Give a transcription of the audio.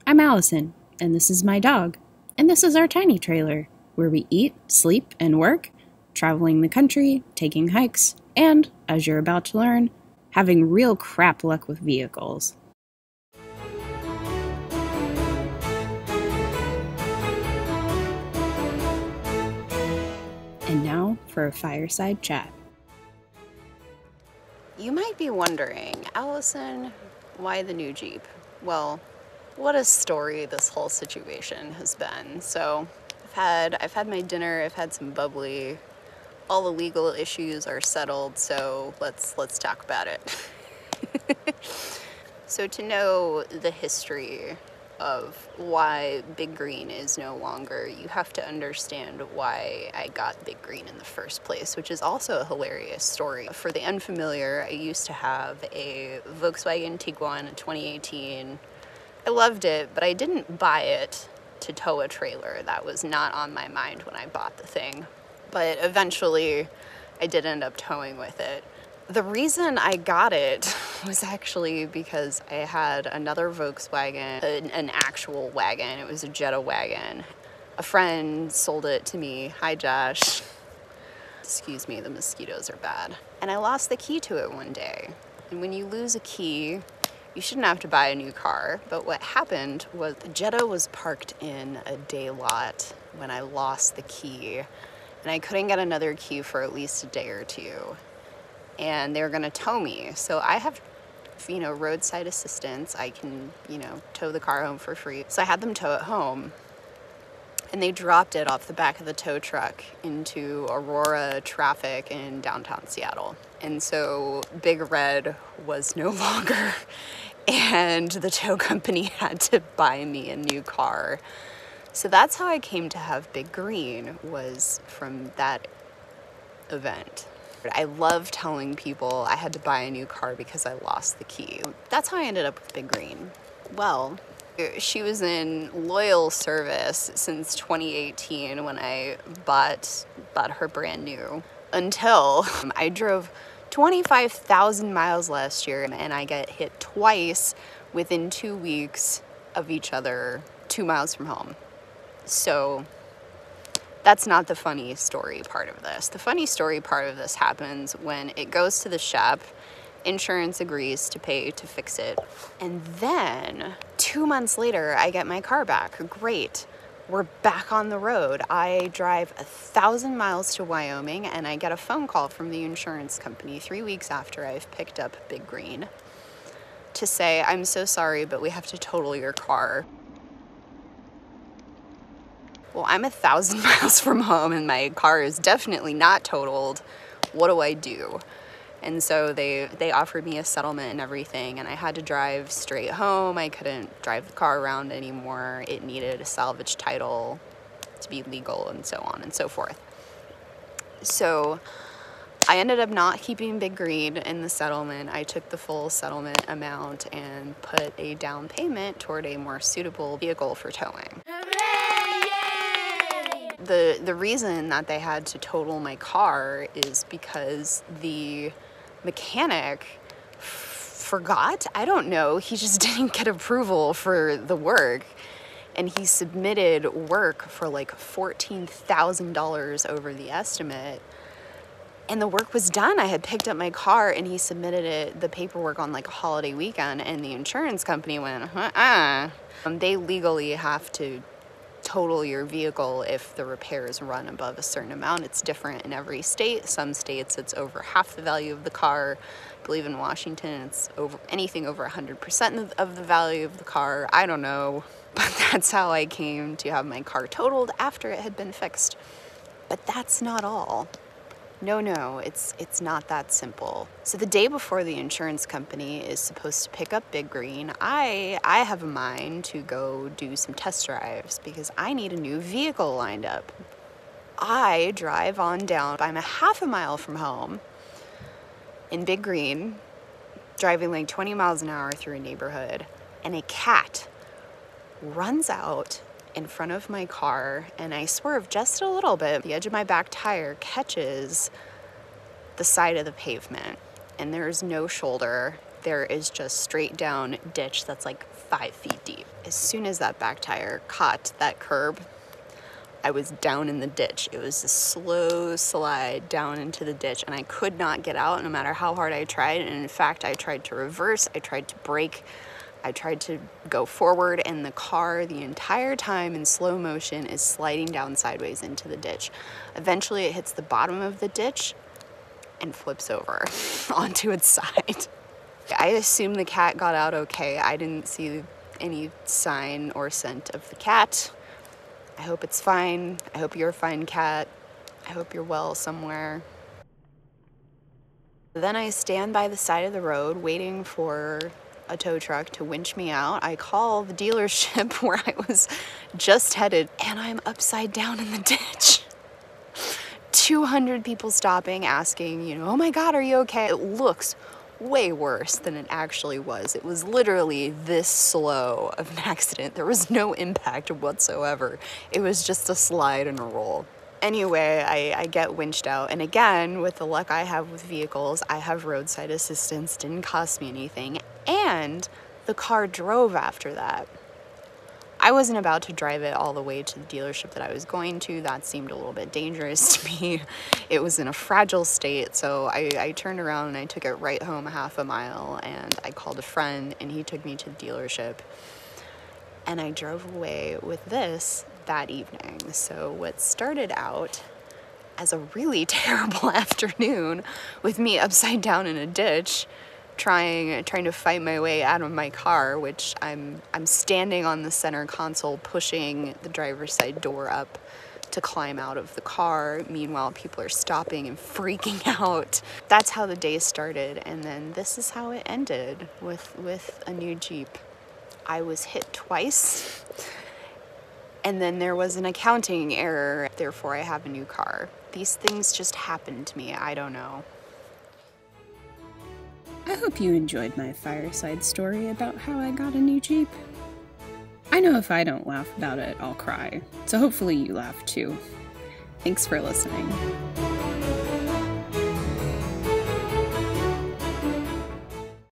I'm Allison, and this is my dog, and this is our tiny trailer, where we eat, sleep, and work, traveling the country, taking hikes, and, as you're about to learn, having real crap luck with vehicles. And now for a fireside chat. You might be wondering, Allison, why the new Jeep? Well, what a story this whole situation has been. So I've had my dinner, I've had some bubbly, all the legal issues are settled, so let's talk about it. So to know the history of why Big Green is no longer, you have to understand why I got Big Green in the first place, which is also a hilarious story. For the unfamiliar, I used to have a Volkswagen Tiguan 2018. I loved it, but I didn't buy it to tow a trailer. That was not on my mind when I bought the thing. But eventually, I did end up towing with it. The reason I got it was actually because I had another Volkswagen, an actual wagon. It was a Jetta wagon. A friend sold it to me. Hi, Josh. Excuse me, the mosquitoes are bad. And I lost the key to it one day. And when you lose a key, you shouldn't have to buy a new car. But what happened was the Jetta was parked in a day lot when I lost the key. And I couldn't get another key for at least a day or two. And they were gonna tow me. So I have, roadside assistance. I can, tow the car home for free. So I had them tow it home. And they dropped it off the back of the tow truck into Aurora traffic in downtown Seattle. And so Big Red was no longer, and the tow company had to buy me a new car. So that's how I came to have Big Green, was from that event. I love telling people I had to buy a new car because I lost the key. That's how I ended up with Big Green. Well, she was in loyal service since 2018 when I bought her brand new, until I drove 25,000 miles last year and I got hit twice within 2 weeks of each other, 2 miles from home. So that's not the funny story part of this. The funny story part of this happens when it goes to the shop, insurance agrees to pay to fix it, and then 2 months later, I get my car back. Great. We're back on the road. I drive 1,000 miles to Wyoming, and I get a phone call from the insurance company 3 weeks after I've picked up Big Green to say, I'm so sorry, but we have to total your car. Well, I'm 1,000 miles from home and my car is definitely not totaled. What do I do? And so they offered me a settlement and everything, and I had to drive straight home. I couldn't drive the car around anymore. It needed a salvage title to be legal and so on and so forth. So I ended up not keeping Big Green in the settlement. I took the full settlement amount and put a down payment toward a more suitable vehicle for towing. The reason that they had to total my car is because the mechanic forgot. I don't know. He just didn't get approval for the work. And he submitted work for like $14,000 over the estimate. And the work was done. I had picked up my car and he submitted the paperwork on like a holiday weekend, and the insurance company went, They legally have to total your vehicle if the repairs run above a certain amount. It's different in every state. Some states it's over half the value of the car. I believe in Washington it's over anything over 100% of the value of the car. I don't know, but that's how I came to have my car totaled after it had been fixed. But that's not all. No, it's not that simple. So the day before the insurance company is supposed to pick up Big Green, I have a mind to go do some test drives because I need a new vehicle lined up. I drive on down. I'm a half a mile from home in Big Green, driving like 20 miles an hour through a neighborhood, and a cat runs out in front of my car, and I swerve just a little bit. The edge of my back tire catches the side of the pavement, and there's no shoulder, there is just straight down ditch that's like 5 feet deep. As soon as that back tire caught that curb, I was down in the ditch. It was a slow slide down into the ditch, and I could not get out no matter how hard I tried. And in fact, I tried to reverse, I tried to brake, I tried to go forward, and the car the entire time in slow motion is sliding down sideways into the ditch. Eventually it hits the bottom of the ditch and flips over onto its side. I assume the cat got out okay. I didn't see any sign or scent of the cat. I hope it's fine. I hope you're fine, cat. I hope you're well somewhere. Then I stand by the side of the road waiting for a tow truck to winch me out. I call the dealership where I was just headed, and I'm upside down in the ditch. 200 people stopping, asking, oh my God, are you okay? It looks way worse than it actually was. It was literally this slow of an accident. There was no impact whatsoever. It was just a slide and a roll. Anyway, I get winched out, and again, with the luck I have with vehicles, I have roadside assistance. Didn't cost me anything, and the car drove after that. I wasn't about to drive it all the way to the dealership that I was going to. That seemed a little bit dangerous to me. It was in a fragile state, so I turned around and I took it right home half a mile, and I called a friend and he took me to the dealership, and I drove away with this that evening. So what started out as a really terrible afternoon with me upside down in a ditch trying to fight my way out of my car, which I'm standing on the center console pushing the driver's side door up to climb out of the car. Meanwhile, people are stopping and freaking out. That's how the day started, and then this is how it ended with a new Jeep. I was hit twice, and then there was an accounting error, therefore I have a new car. These things just happened to me, I don't know. I hope you enjoyed my fireside story about how I got a new Jeep. I know if I don't laugh about it, I'll cry, so hopefully you laugh too. Thanks for listening.